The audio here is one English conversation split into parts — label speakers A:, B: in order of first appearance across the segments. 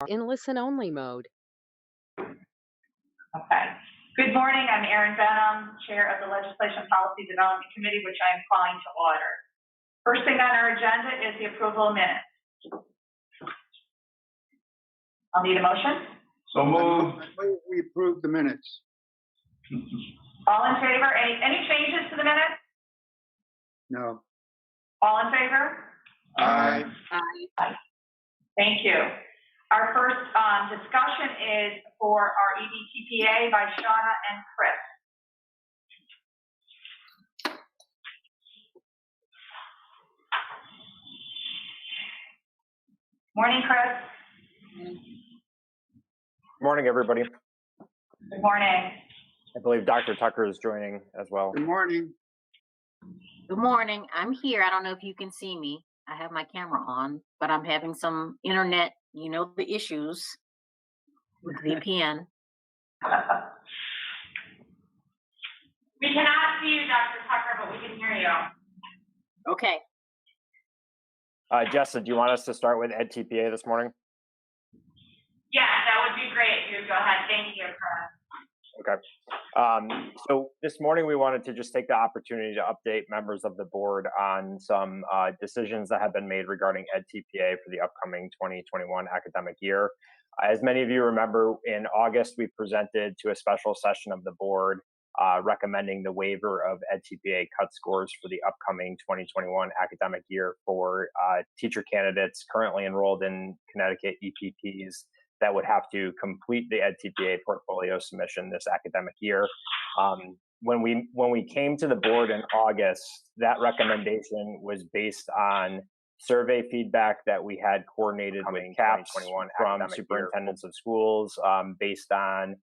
A: in listen-only mode.
B: Okay. Good morning. I'm Erin Benham, Chair of the Legislation Policy Development Committee, which I am calling to order. First thing on our agenda is the approval of minutes. I'll need a motion.
C: So moved.
D: We approve the minutes.
B: All in favor? Any changes to the minutes?
D: No.
B: All in favor?
C: Aye.
B: Thank you. Our first discussion is for our EDTPA by Shauna and Chris. Morning, Chris.
E: Morning, everybody.
B: Good morning.
E: I believe Dr. Tucker is joining as well.
D: Good morning.
F: Good morning. I'm here. I don't know if you can see me. I have my camera on, but I'm having some internet, the issues with VPN.
B: We cannot see you, Dr. Tucker, but we can hear you.
F: Okay.
E: Jessa, do you want us to start with EdTPA this morning?
B: Yeah, that would be great. You go ahead. Thank you, Chris.
E: Okay. So this morning we wanted to just take the opportunity to update members of the board on some decisions that have been made regarding EdTPA for the upcoming 2021 academic year. As many of you remember, in August we presented to a special session of the board recommending the waiver of EdTPA cut scores for the upcoming 2021 academic year for teacher candidates currently enrolled in Connecticut EPPs that would have to complete the EdTPA portfolio submission this academic year. When we came to the board in August, that recommendation was based on survey feedback that we had coordinated with CAPS from superintendents of schools based on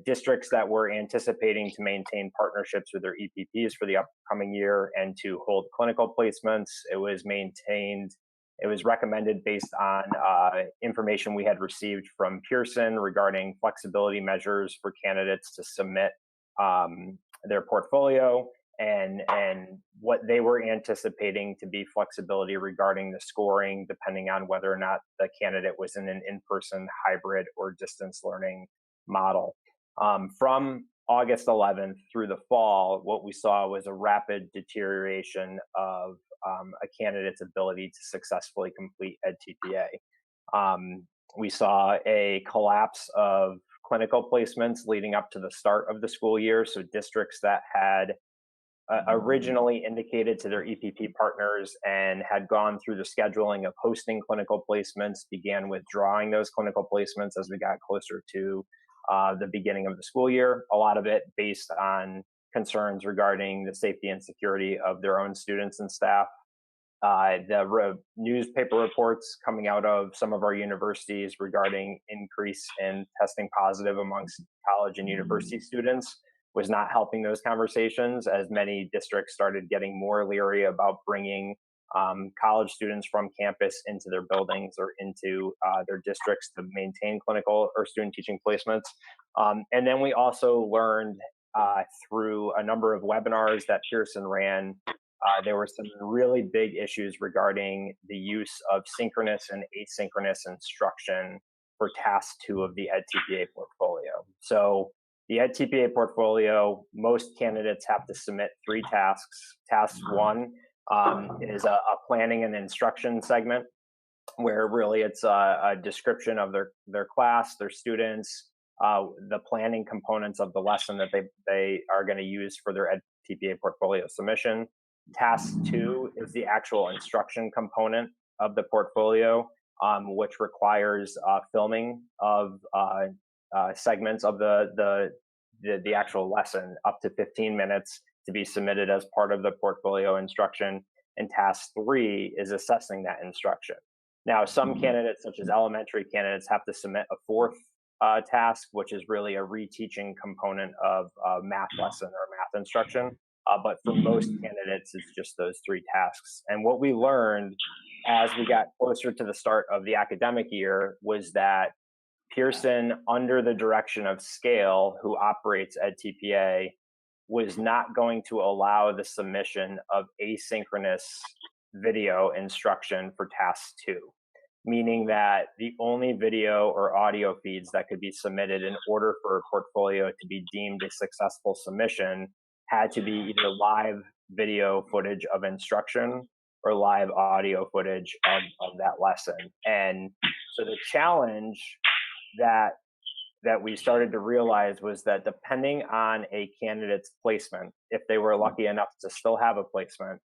E: districts that were anticipating to maintain partnerships with their EPPs for the upcoming year and to hold clinical placements. It was recommended based on information we had received from Pearson regarding flexibility measures for candidates to submit their portfolio and what they were anticipating to be flexibility regarding the scoring, depending on whether or not the candidate was in an in-person, hybrid, or distance learning model. From August 11th through the fall, what we saw was a rapid deterioration of a candidate's ability to successfully complete EdTPA. We saw a collapse of clinical placements leading up to the start of the school year. So districts that had originally indicated to their EPP partners and had gone through the scheduling of hosting clinical placements began withdrawing those clinical placements as we got closer to the beginning of the school year, a lot of it based on concerns regarding the safety and security of their own students and staff. Newspaper reports coming out of some of our universities regarding increase in testing positive amongst college and university students was not helping those conversations, as many districts started getting more leery about bringing college students from campus into their buildings or into their districts to maintain clinical or student teaching placements. And then we also learned through a number of webinars that Pearson ran, there were some really big issues regarding the use of synchronous and asynchronous instruction for task 2 of the EdTPA portfolio. So the EdTPA portfolio, most candidates have to submit 3 tasks. Task 1 is a planning and instruction segment, where really it's a description of their class, their students, the planning components of the lesson that they are going to use for their EdTPA portfolio submission. Task 2 is the actual instruction component of the portfolio, which requires filming of segments of the actual lesson up to 15 minutes to be submitted as part of the portfolio instruction. And task 3 is assessing that instruction. Now, some candidates, such as elementary candidates, have to submit a 4th task, which is really a reteaching component of a math lesson or math instruction. But for most candidates, it's just those 3 tasks. And what we learned as we got closer to the start of the academic year was that Pearson, under the direction of Scale, who operates EdTPA, was not going to allow the submission of asynchronous video instruction for task 2. meaning that the only video or audio feeds that could be submitted in order for a portfolio to be deemed a successful submission had to be either live video footage of instruction or live audio footage of that lesson. And so the challenge that we started to realize was that depending on a candidate's placement, if they were lucky enough to still have a placement,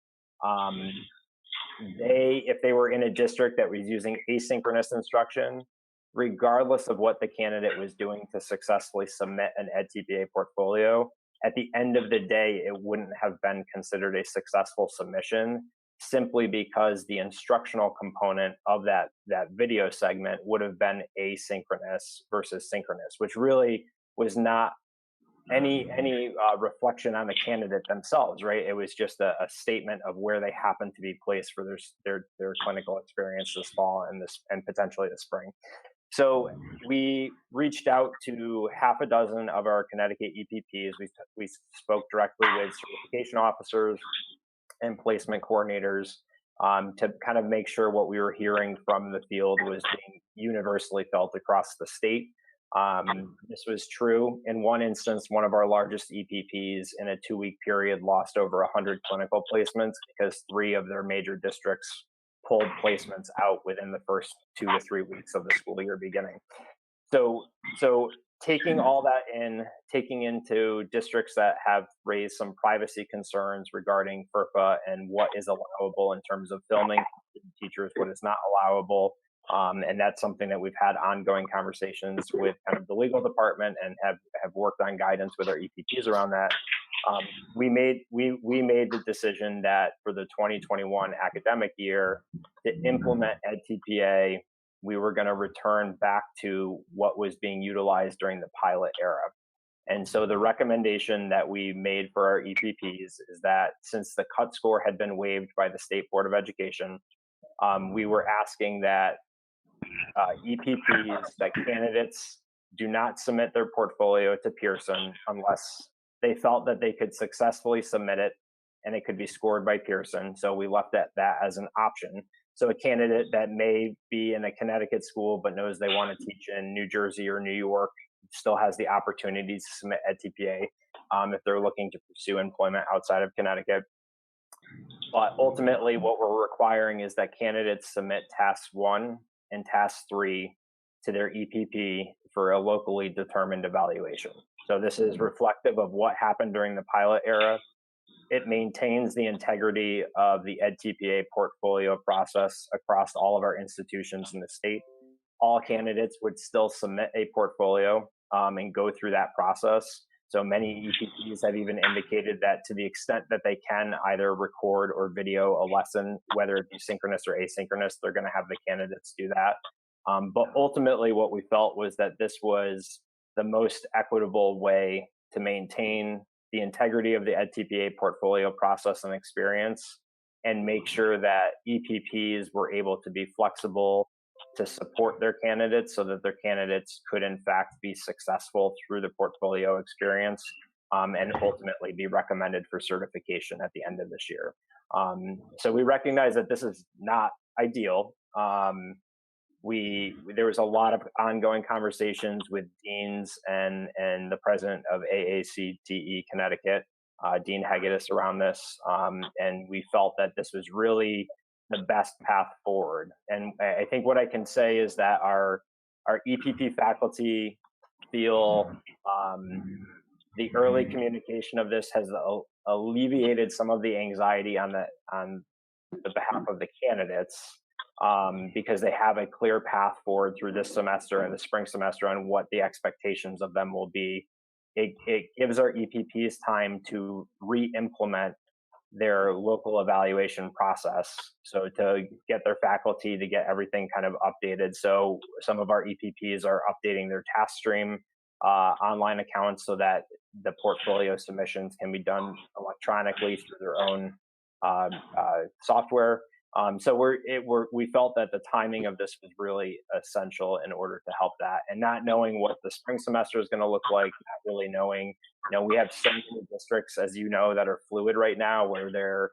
E: if they were in a district that was using asynchronous instruction, regardless of what the candidate was doing to successfully submit an EdTPA portfolio, at the end of the day, it wouldn't have been considered a successful submission, simply because the instructional component of that video segment would have been asynchronous versus synchronous, which really was not any reflection on the candidate themselves, right? It was just a statement of where they happened to be placed for their clinical experience this fall and potentially this spring. So we reached out to half a dozen of our Connecticut EPPs. We spoke directly with certification officers and placement coordinators to kind of make sure what we were hearing from the field was being universally felt across the state. This was true. In one instance, one of our largest EPPs in a 2-week period lost over 100 clinical placements because 3 of their major districts pulled placements out within the first 2 to 3 weeks of the school year beginning. So taking all that taking into districts that have raised some privacy concerns regarding FERPA and what is allowable in terms of filming teachers, what is not allowable. And that's something that we've had ongoing conversations with kind of the legal department and have worked on guidance with our EPPs around that. We made the decision that for the 2021 academic year to implement EdTPA, we were going to return back to what was being utilized during the pilot era. And so the recommendation that we made for our EPPs is that since the cut score had been waived by the State Board of Education, we were asking that EPPs, that candidates do not submit their portfolio to Pearson unless they felt that they could successfully submit it and it could be scored by Pearson. So we left that as an option. So a candidate that may be in a Connecticut school but knows they want to teach in New Jersey or New York still has the opportunity to submit EdTPA if they're looking to pursue employment outside of Connecticut. But ultimately, what we're requiring is that candidates submit Task 1 and Task 3 to their EPP for a locally determined evaluation. So this is reflective of what happened during the pilot era. It maintains the integrity of the EdTPA portfolio process across all of our institutions in the state. All candidates would still submit a portfolio and go through that process. So many EPPs have even indicated that to the extent that they can either record or video a lesson, whether it be synchronous or asynchronous, they're going to have the candidates do that. But ultimately, what we felt was that this was the most equitable way to maintain the integrity of the EdTPA portfolio process and experience and make sure that EPPs were able to be flexible to support their candidates so that their candidates could in fact be successful through the portfolio experience and ultimately be recommended for certification at the end of this year. So we recognize that this is not ideal. There was a lot of ongoing conversations with deans and the president of AACTE Connecticut, Dean Hegedus, around this, and we felt that this was really the best path forward. And I think what I can say is that our EPP faculty feel the early communication of this has alleviated some of the anxiety on the behalf of the candidates. Because they have a clear path forward through this semester and the spring semester on what the expectations of them will be. It gives our EPPs time to re-implement their local evaluation process. So to get their faculty to get everything kind of updated. So some of our EPPs are updating their TaskStream online accounts so that the portfolio submissions can be done electronically through their own software. So we felt that the timing of this was really essential in order to help that, and not knowing what the spring semester is going to look like, not really knowing, we have so many districts, as you know, that are fluid right now, where they're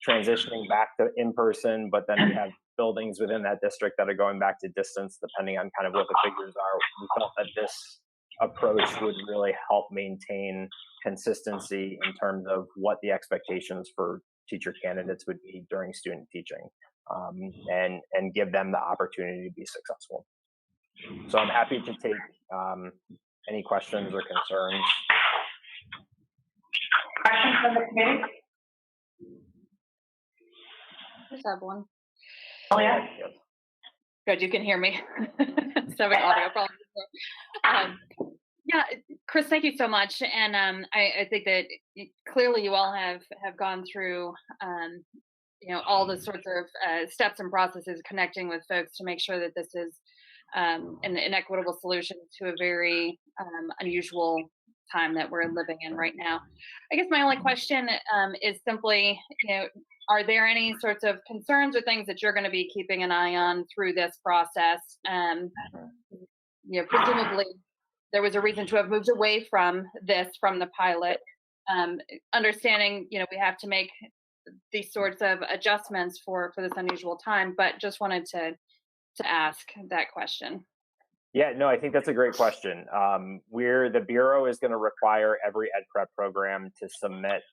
E: transitioning back to in-person, but then we have buildings within that district that are going back to distance, depending on kind of what the figures are. We felt that this approach would really help maintain consistency in terms of what the expectations for teacher candidates would be during student teaching, and give them the opportunity to be successful. So I'm happy to take any questions or concerns.
B: Questions from the committee?
A: Just have one.
B: Oh, yeah.
A: Good, you can hear me. Just having audio problems. Yeah, Chris, thank you so much. And I think that clearly you all have gone through, all the sorts of steps and processes connecting with folks to make sure that this is an equitable solution to a very unusual time that we're living in right now. I guess my only question is simply, are there any sorts of concerns or things that you're going to be keeping an eye on through this process? Presumably there was a reason to have moved away from the pilot. Understanding, we have to make these sorts of adjustments for this unusual time, but just wanted to ask that question.
E: Yeah, no, I think that's a great question. The Bureau is going to require every ed prep program to submit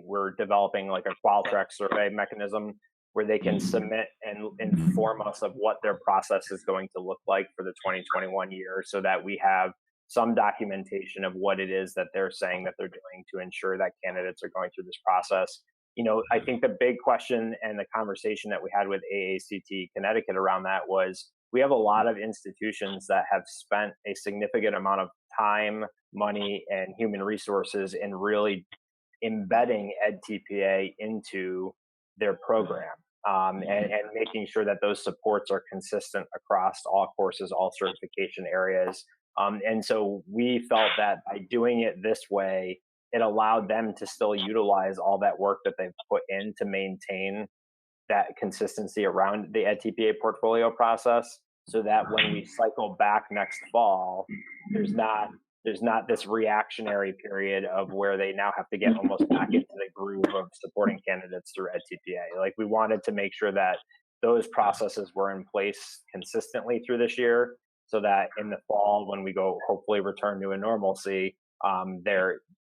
E: we're developing like a Qualtrics survey mechanism where they can submit and inform us of what their process is going to look like for the 2021 year, so that we have some documentation of what it is that they're saying that they're doing to ensure that candidates are going through this process. I think the big question and the conversation that we had with AACT Connecticut around that was, we have a lot of institutions that have spent a significant amount of time, money, and human resources in really embedding EdTPA into their program, and making sure that those supports are consistent across all courses, all certification areas. And so we felt that by doing it this way, it allowed them to still utilize all that work that they've put in to maintain that consistency around the EdTPA portfolio process, so that when we cycle back next fall, there's not this reactionary period of where they now have to get almost back into the groove of supporting candidates through EdTPA. Like, we wanted to make sure that those processes were in place consistently through this year, so that in the fall, when we go hopefully return to a normalcy,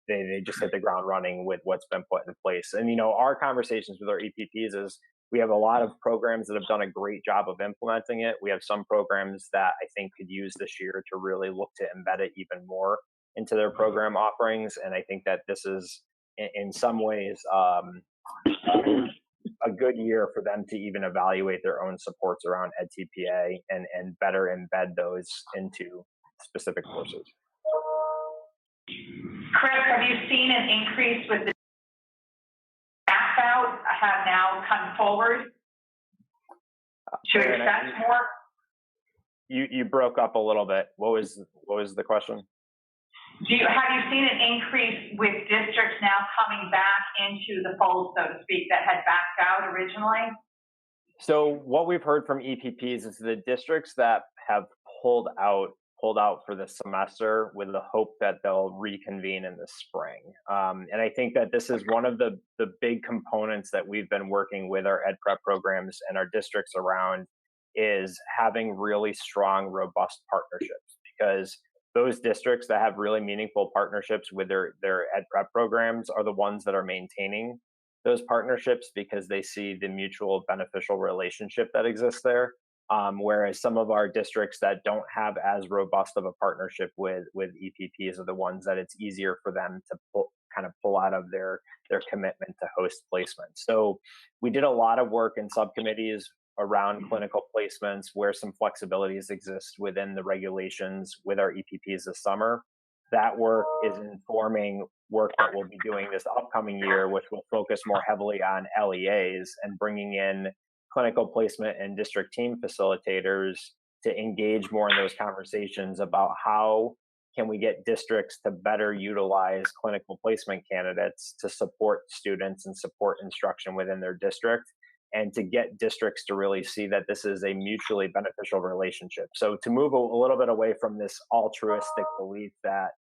E: they just hit the ground running with what's been put in place. And our conversations with our EPPs is, we have a lot of programs that have done a great job of implementing it. We have some programs that I think could use this year to really look to embed it even more into their program offerings. And I think that this is, in some ways, a good year for them to even evaluate their own supports around EdTPA and better embed those into specific courses.
B: Chris, have you seen an increase with the back out have now come forward to accept more?
E: You broke up a little bit. What was the question?
B: Have you seen an increase with districts now coming back into the fold, so to speak, that had backed out originally? So what we've heard from EPPs is the districts that have pulled out for the semester with the hope that they'll reconvene in the spring. And I think that this is one of the big components that we've been working with our ed prep programs and our districts around, is having really strong, robust partnerships, because those districts that have really meaningful partnerships with their ed prep programs are the ones that are maintaining those partnerships, because they see the mutual beneficial relationship that exists there. Whereas some of our districts that don't have as robust of a partnership with EPPs are the ones that it's easier for them to pull out of their commitment to host placements. So we did a lot of work in subcommittees around clinical placements, where some flexibilities exist within the regulations with our EPPs this summer. That work is informing work that we'll be doing this upcoming year, which will focus more heavily on LEAs and bringing in clinical placement and district team facilitators to engage more in those conversations about how can we get districts to better utilize clinical placement candidates to support students and support instruction within their district, and to get districts to really see that this is a mutually beneficial relationship. So to move a little bit away from this altruistic belief that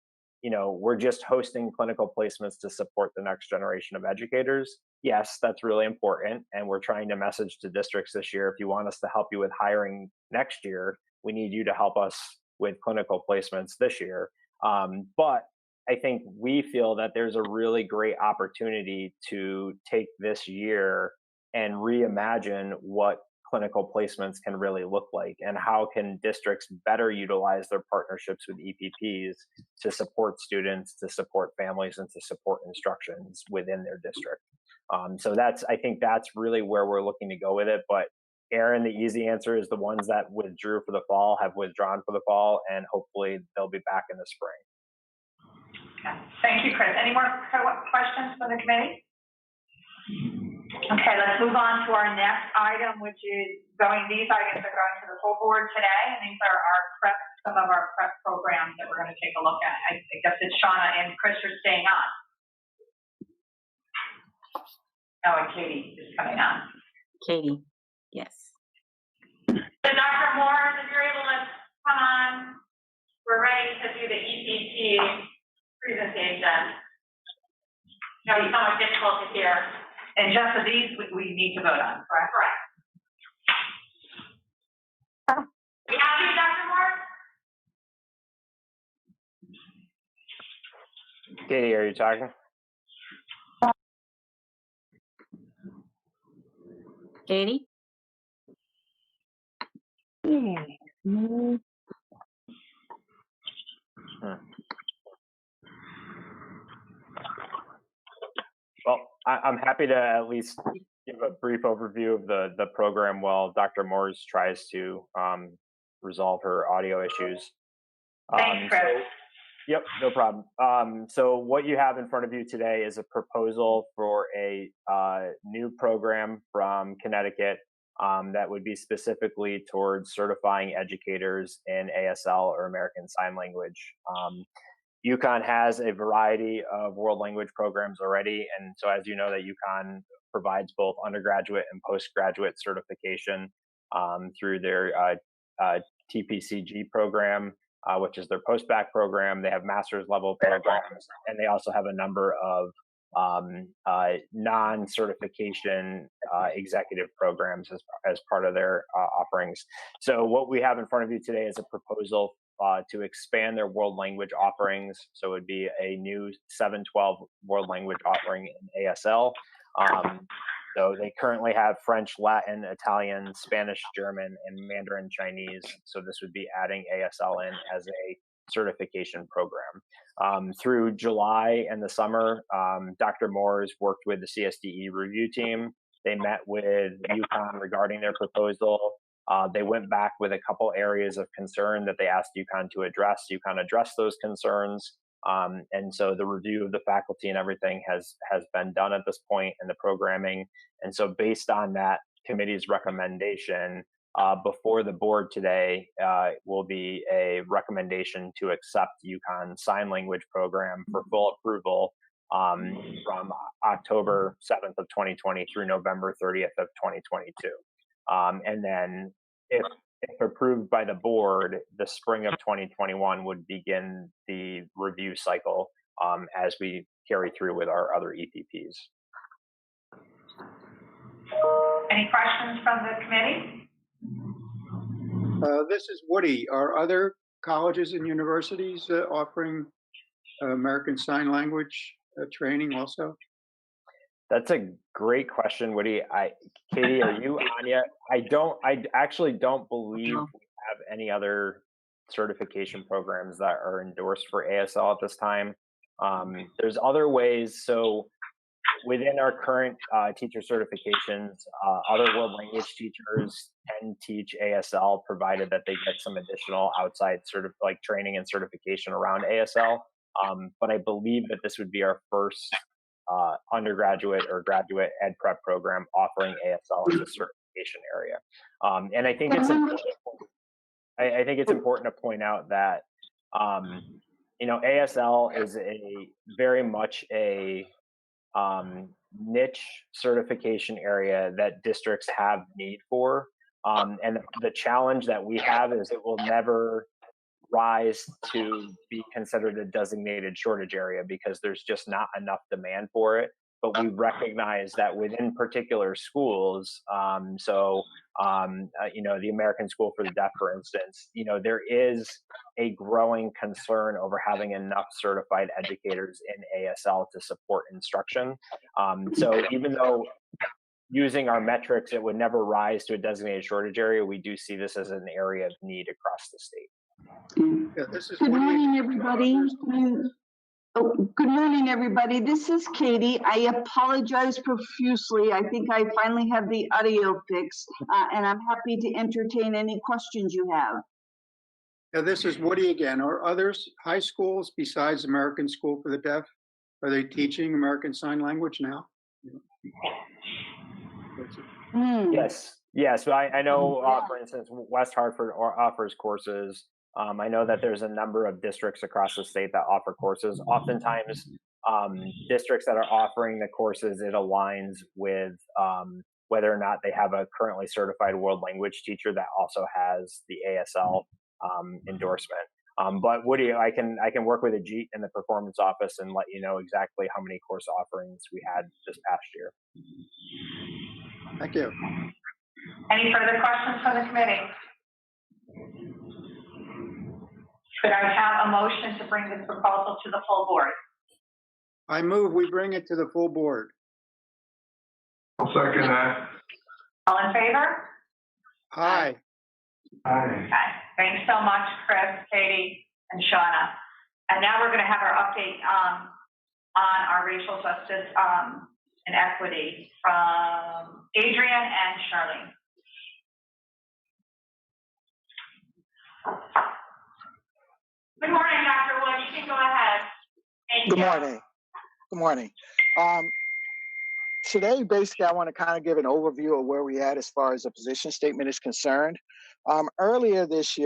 E: we're just hosting clinical placements to support the next generation of educators. Yes, that's really important. And we're trying to message to districts this year, if you want us to help you with hiring next year, we need you to help us with clinical placements this year. But I think we feel that there's a really great opportunity to take this year and reimagine what clinical placements can really look like, and how can districts better utilize their partnerships with EPPs to support students, to support families, and to support instructions within their district. So I think that's really where we're looking to go with it. But Aaron, the easy answer is the ones that withdrew for the fall have withdrawn for the fall, and hopefully they'll be back in the spring.
B: Okay. Thank you, Chris. Any more questions from the committee? Okay, let's move on to our next item, which is these items are going to the full board today, and these are some of our prep programs that we're going to take a look at. I guess it's Shauna and Chris are staying on. Oh, and Katie is coming on.
F: Katie, yes.
B: So Dr. Moore, if you're able to come on, we're ready to do the EPP presentation. No, it's somewhat difficult to hear. And just of these, we need to vote on, correct? Correct. We have you, Dr. Moore?
E: Katie, are you talking?
F: Katie?
E: Well, I'm happy to at least give a brief overview of the program while Dr. Moores tries to resolve her audio issues.
B: Thanks, Chris.
E: Yep, no problem. So what you have in front of you today is a proposal for a new program from Connecticut that would be specifically towards certifying educators in ASL or American Sign Language. UConn has a variety of world language programs already, and so as you know, that UConn provides both undergraduate and postgraduate certification through their TPCG program, which is their post-bac program. They have master's level programs, and they also have a number of non-certification executive programs as part of their offerings. So what we have in front of you today is a proposal to expand their world language offerings. So it would be a new 712 world language offering in ASL. So they currently have French, Latin, Italian, Spanish, German, and Mandarin Chinese. So this would be adding ASL in as a certification program. Through July and the summer, Dr. Moores worked with the CSDE review team. They met with UConn regarding their proposal. They went back with a couple areas of concern that they asked UConn to address. UConn addressed those concerns. And so the review of the faculty and everything has been done at this point in the programming. And so based on that committee's recommendation, before the board today will be a recommendation to accept UConn Sign Language program for full approval from October 7th of 2020 through November 30th of 2022. And then if approved by the board, the spring of 2021 would begin the review cycle as we carry through with our other EPPs.
B: Any questions from the committee?
D: This is Woody. Are other colleges and universities offering American Sign Language training also?
E: That's a great question, Woody. Katie, are you on yet? I actually don't believe we have any other certification programs that are endorsed for ASL at this time. There's other ways. So within our current teacher certifications, other world language teachers can teach ASL, provided that they get some additional outside training and certification around ASL. But I believe that this would be our first undergraduate or graduate ed prep program offering ASL as a certification area. And I think it's important. I think it's important to point out that ASL is very much a niche certification area that districts have need for. And the challenge that we have is it will never rise to be considered a designated shortage area because there's just not enough demand for it. But we recognize that within particular schools, the American School for the Deaf, for instance, there is a growing concern over having enough certified educators in ASL to support instruction. So even though using our metrics, it would never rise to a designated shortage area, we do see this as an area of need across the state.
D: Yeah, this is
G: Good
D: one of the-
G: morning, everybody. Good morning, everybody. This is Katie. I apologize profusely. I think I finally have the audio fixed, and I'm happy to entertain any questions you have.
D: Yeah, this is Woody again. Are others, high schools besides American School for the Deaf, are they teaching American Sign Language now?
E: Yes. So I know, for instance, West Hartford offers courses. I know that there's a number of districts across the state that offer courses. Oftentimes, districts that are offering the courses, it aligns with whether or not they have a currently certified world language teacher that also has the ASL endorsement. But Woody, I can work with Ajit in the performance office and let you know exactly how many course offerings we had this past year.
D: Thank you.
B: Any further questions from the committee? Could I have a motion to bring this proposal to the full board?
D: I move we bring it to the full board.
C: I'll second that.
B: All in favor?
D: Aye.
C: Aye.
B: Okay. Thanks so much, Chris, Katie, and Shauna. And now we're going to have our update on our racial justice and equity from Adrian and Charlene. Good morning, Dr. Wood. You can go ahead. Thank
H: Good
B: you.
H: morning. Good morning. Today, basically, I want to kind of give an overview of where we at as far as the position statement is concerned. Earlier this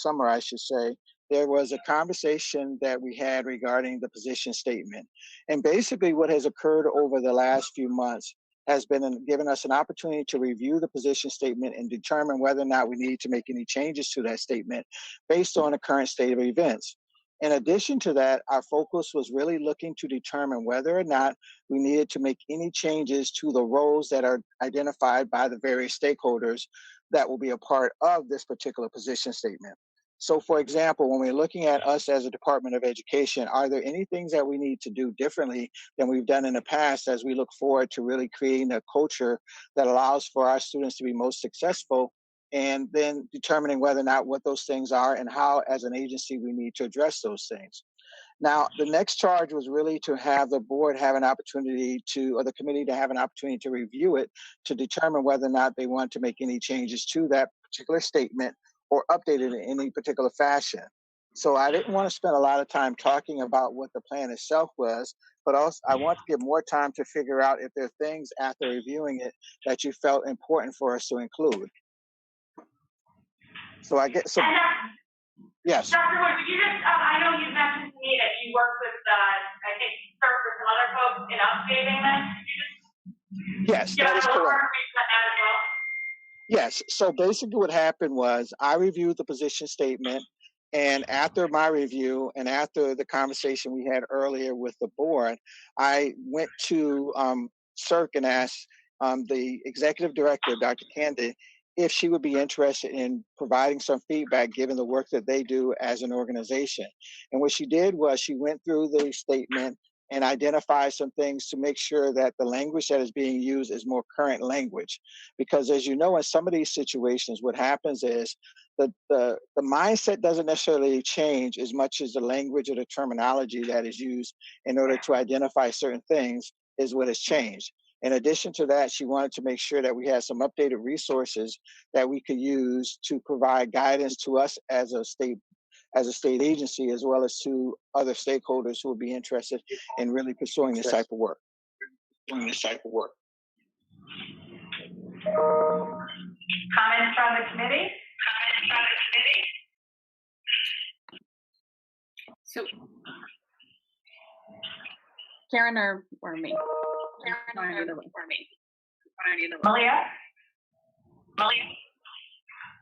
H: summer, I should say, there was a conversation that we had regarding the position statement. And basically what has occurred over the last few months has been given us an opportunity to review the position statement and determine whether or not we need to make any changes to that statement based on the current state of events. In addition to that, our focus was really looking to determine whether or not we needed to make any changes to the roles that are identified by the various stakeholders that will be a part of this particular position statement. So for example, when we're looking at us as a Department of Education, are there any things that we need to do differently than we've done in the past as we look forward to really creating a culture that allows for our students to be most successful, and then determining whether or not what those things are and how as an agency we need to address those things. Now, the next charge was really to have the board have an opportunity or the committee to have an opportunity to review it to determine whether or not they want to make any changes to that particular statement or update it in any particular fashion. So I didn't want to spend a lot of time talking about what the plan itself was, but also I want to give more time to figure out if there are things after reviewing it that you felt important for us to include. So I get some. Yes.
B: Dr. Wood, could you just, I know you mentioned to me that you work with, I think, CERC or some other folks in updating this.
H: Yes, that is correct. Yes. So basically what happened was I reviewed the position statement, and after my review and after the conversation we had earlier with the board, I went to CERC and asked the executive director, Dr. Candy, if she would be interested in providing some feedback given the work that they do as an organization. And what she did was she went through the statement and identify some things to make sure that the language that is being used is more current language. Because as you know, in some of these situations, what happens is the mindset doesn't necessarily change as much as the language or the terminology that is used in order to identify certain things is what has changed. In addition to that, she wanted to make sure that we had some updated resources that we could use to provide guidance to us as a state agency, as well as to other stakeholders who would be interested in really pursuing this type of work.
B: Comments from the committee?
A: So, Karen or me?
B: Malia?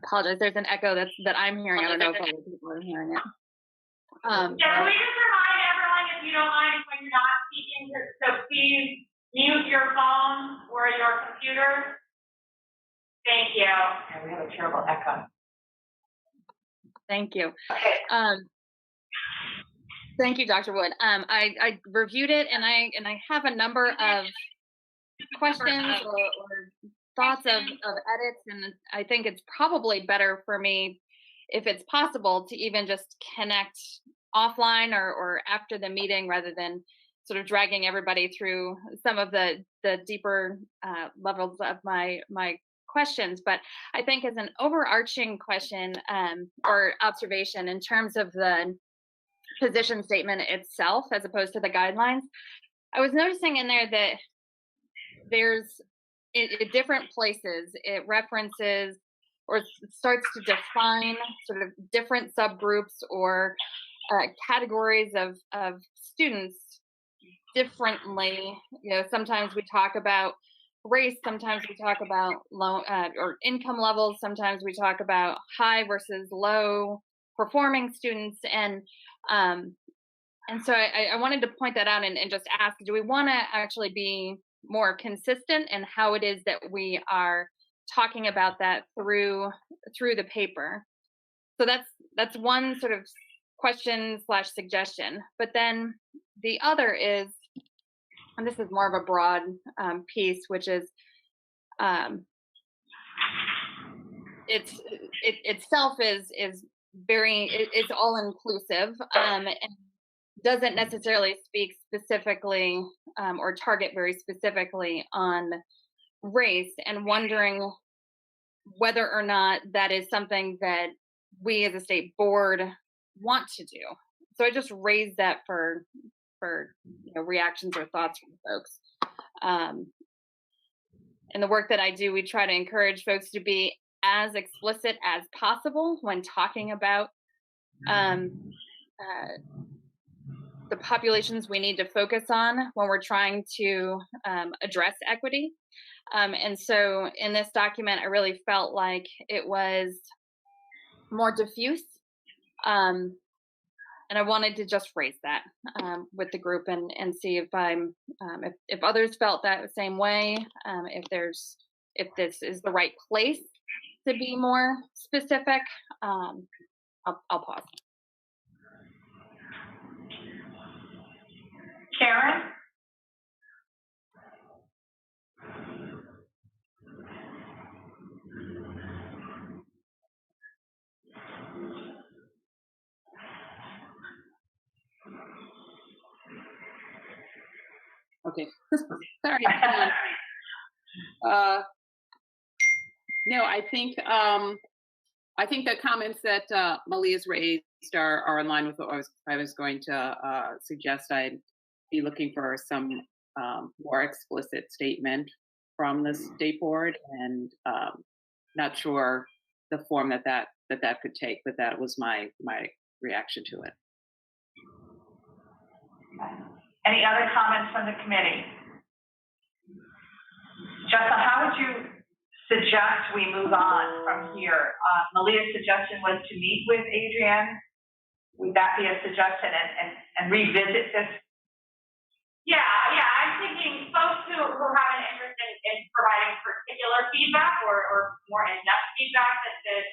A: Apologize. There's an echo that I'm hearing. I don't know if other people are hearing it.
B: Yeah, can we just remind everyone, if you don't mind, when you're not speaking, so please mute your phone or your computer. Thank you. Yeah, we have a terrible echo.
A: Thank you.
B: Okay.
A: Thank you, Dr. Wood. I reviewed it, and I have a number of questions or thoughts of edits, and I think it's probably better for me, if it's possible, to even just connect offline or after the meeting, rather than sort of dragging everybody through some of the deeper levels of my questions. But I think as an overarching question or observation in terms of the position statement itself, as opposed to the guidelines, I was noticing in there that there's in different places, it references or starts to define sort of different subgroups or categories of students differently. You know, sometimes we talk about race, sometimes we talk about low or income levels, sometimes we talk about high versus low performing students, and so I wanted to point that out and just ask, do we want to actually be more consistent in how it is that we are talking about that through the paper? So that's one sort of question / suggestion. But then the other is, and this is more of a broad piece, which is it itself is very, it's all inclusive and doesn't necessarily speak specifically or target very specifically on race, and wondering whether or not that is something that we as a state board want to do. So I just raised that for reactions or thoughts from folks. In the work that I do, we try to encourage folks to be as explicit as possible when talking about the populations we need to focus on when we're trying to address equity. And so in this document, I really felt like it was more diffuse. And I wanted to just raise that with the group and see if if others felt that same way, if this is the right place to be more specific. I'll pause.
B: Karen?
I: Okay, sorry. No, I think the comments that Malia's raised are in line with what I was going to suggest. I'd be looking for some more explicit statement from the state board, and not sure the form that could take, but that was my reaction to it.
B: Any other comments from the committee? Justin, how would you suggest we move on from here? Malia's suggestion was to meet with Adrienne. Would that be a suggestion and revisit this?
J: Yeah, I'm thinking folks who have an interest in providing particular feedback or more in-depth feedback, that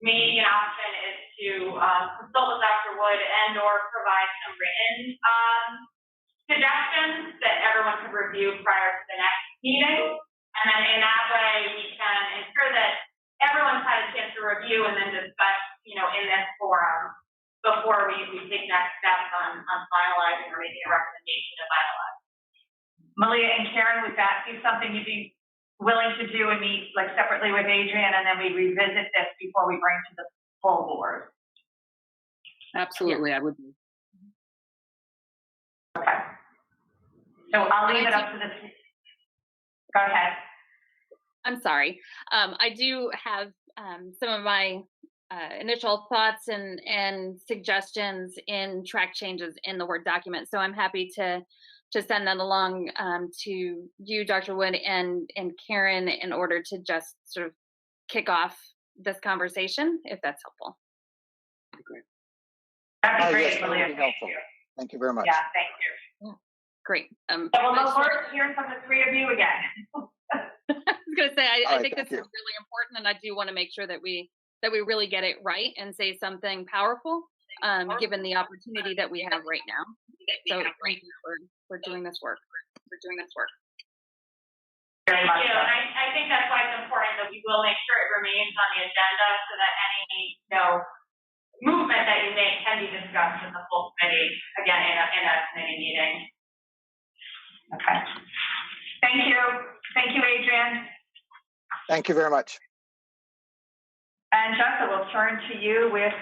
J: maybe an option is to consult with Dr. Wood and/or provide some written suggestions that everyone could review prior to the next meeting. And then in that way, we can ensure that everyone's had a chance to review and then discuss, in this forum before we take next steps on finalizing or making a recommendation to finalize.
B: Malia and Karen, would that be something you'd be willing to do and meet separately with Adrienne, and then we revisit this before we bring to the full board?
I: Absolutely, yeah. I would be.
B: Okay. So I'll leave it up to the. Go ahead.
A: I'm sorry. I do have some of my initial thoughts and suggestions in track changes in the Word document. So I'm happy to send that along to you, Dr. Wood, and Karen, in order to just sort of kick off this conversation, if that's helpful.
B: That'd be great,
H: Yes, that would
B: Malia.
H: be
B: Thank
H: helpful.
B: you.
H: Thank you very much.
B: Yeah, thank you.
A: Great.
B: So we'll look forward to hearing from the three of you again.
A: I was going to say, I
H: All right,
A: think this
H: thank
A: is really important, and I do want to make sure that we really get it right and say something powerful, given the opportunity that we have right now. So thank you for doing this work.
B: Very much
J: Thank you,
B: so.
J: and I think that's why it's important that we will make sure it remains on the agenda so that any, movement that you make can be discussed with the full committee, again, in a committee meeting.
B: Okay. Thank you. Thank you, Adrian.
H: Thank you very much.
B: And Jessica, we'll turn to you with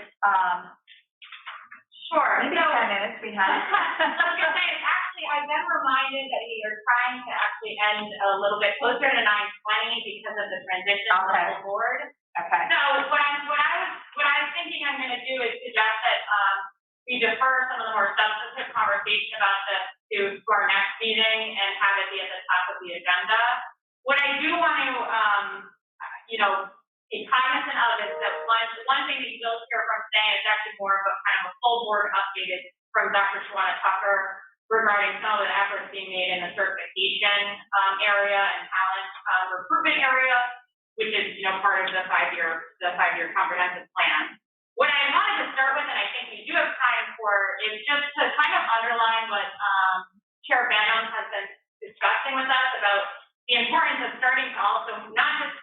J: Sure.
B: maybe
J: So,
B: 10 minutes we have.
J: I was gonna say, actually, I've been reminded that we are trying to actually end a little bit closer to 9:20 because of the transition to the full board.
B: Okay.
J: So what I was thinking I'm going to do is suggest that we defer some of the more substantive conversation about this to our next meeting and have it be at the top of the agenda. What I do want to, be cognizant of is that one thing that you will hear from today is actually more of a kind of a full board updated from Dr. Shawana Tucker regarding some of the efforts being made in the certification area and talent recruitment area, which is, part of the five-year comprehensive plan. What I wanted to start with, and I think we do have time for, is just to kind of underline what Chair Banham has been discussing with us about the importance of starting to also not just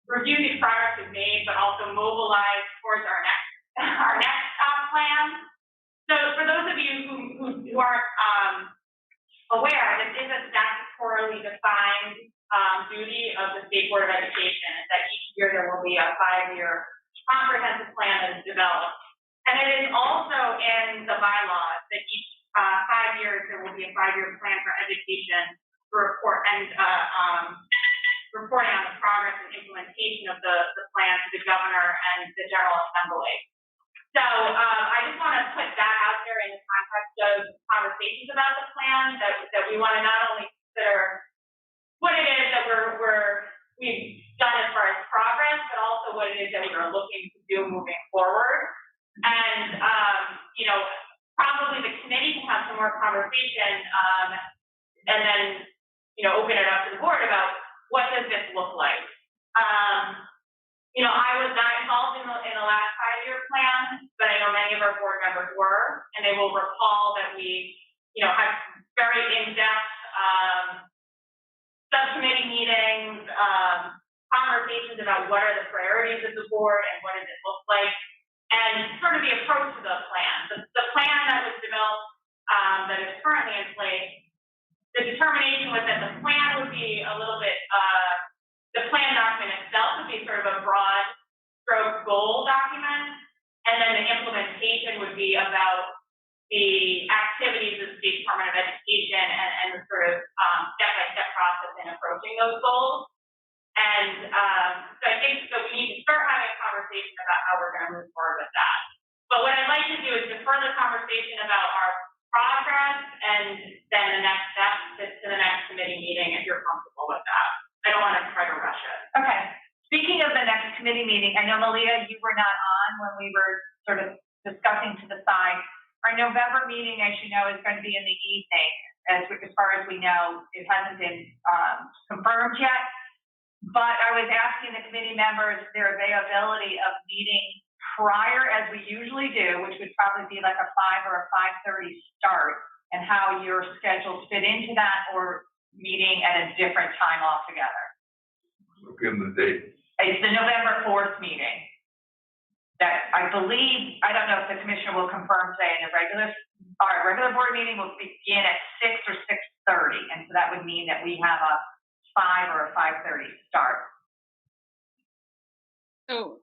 J: review the progress we've made, but also mobilize towards our next plan. So for those of you who aren't aware, this is a statutorily defined duty of the State Board of Education, is that each year there will be a 5-year comprehensive plan that is developed. And it is also in the bylaws that each 5 years there will be a 5-year plan for education to report and reporting on the progress and implementation of the plan to the governor and the General Assembly. So I just want to put that out there in the context of conversations about the plan, that we want to not only consider what it is that we've done as far as progress, but also what it is that we are looking to do moving forward. And probably the committee can have some more conversation, and then open it up to the board about what does this look like. I was not involved in the last 5-year plan, but I know many of our board members were, and they will recall that we, had very in-depth subcommittee meetings, conversations about what are the priorities of the board and what does it look like, and sort of the approach to the plan. The plan that was developed, that is currently in place, the determination was that the plan would be a little bit, the plan document itself would be sort of a broad stroke goal document, and then the implementation would be about the activities of the State Department of Education and the sort of step-by-step process in approaching those goals. And so I think that we need to start having a conversation about how we're going to move forward with that. But what I'd like to do is defer the conversation about our progress and then the next step to the next committee meeting, if you're comfortable with that. I don't want to try to rush it.
B: Okay. Speaking of the next committee meeting, I know, Malia, you were not on when we were sort of discussing to the side. Our November meeting, as you know, is going to be in the evening. As far as we know, it hasn't been confirmed yet. But I was asking the committee members their availability of meeting prior, as we usually do, which would probably be like a 5 or a 5:30 start, and how your schedules fit into that, or meeting at a different time altogether.
C: Look in the date.
B: It's the November 4th meeting. That I believe, I don't know if the commissioner will confirm today, our regular board meeting will begin at 6 or 6:30. And so that would mean that we have a 5 or a 5:30 start.
A: So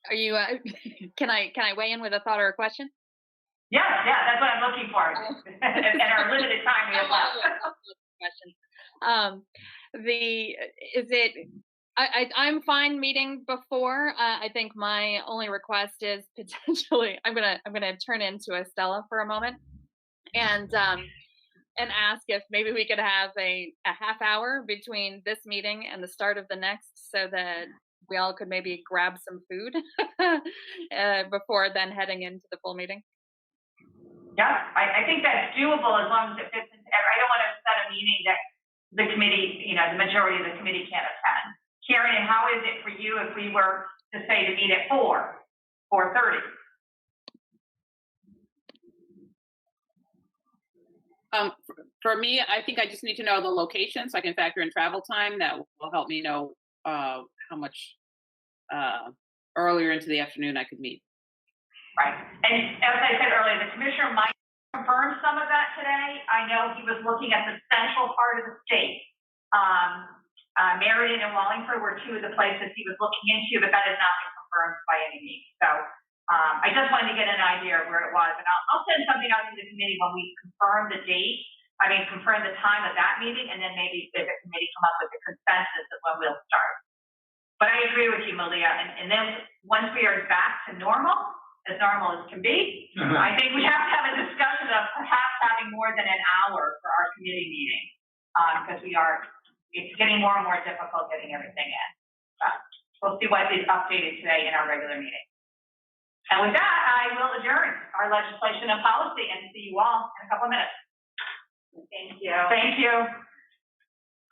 A: are you, can I weigh in with a thought or a question?
B: Yeah, that's what I'm looking for. In our limited time we have left.
A: I'm fine meeting before. I think my only request is potentially, I'm gonna turn into Estella for a moment, and and ask if maybe we could have a half hour between this meeting and the start of the next, so that we all could maybe grab some food before then heading into the full meeting.
B: Yeah, I think that's doable as long as it fits into, I don't want to set a meeting that the committee, the majority of the committee can't attend. Karen, and how is it for you if we were to say to meet at 4:30?
I: For me, I think I just need to know the location so I can factor in travel time. That will help me know how much earlier into the afternoon I could meet.
B: Right. And as I said earlier, the commissioner might confirm some of that today. I know he was looking at the central part of the state. Meriden and Wallingford were two of the places he was looking into, but that has not been confirmed by any means. So I just wanted to get an idea of where it was. And I'll send something out to the committee when we confirm the date. Confirm the time of that meeting, and then maybe the committee come up with a consensus of when we'll start. But I agree with you, Malia. And then once we are back to normal as can be, I think we have to have a discussion of perhaps having more than an hour for our committee meeting, because it's getting more and more difficult getting everything in. We'll see what is updated today in our regular meeting. And with that, I will adjourn our legislation and policy and see you all in a couple of minutes.
J: Thank you.
B: Thank you.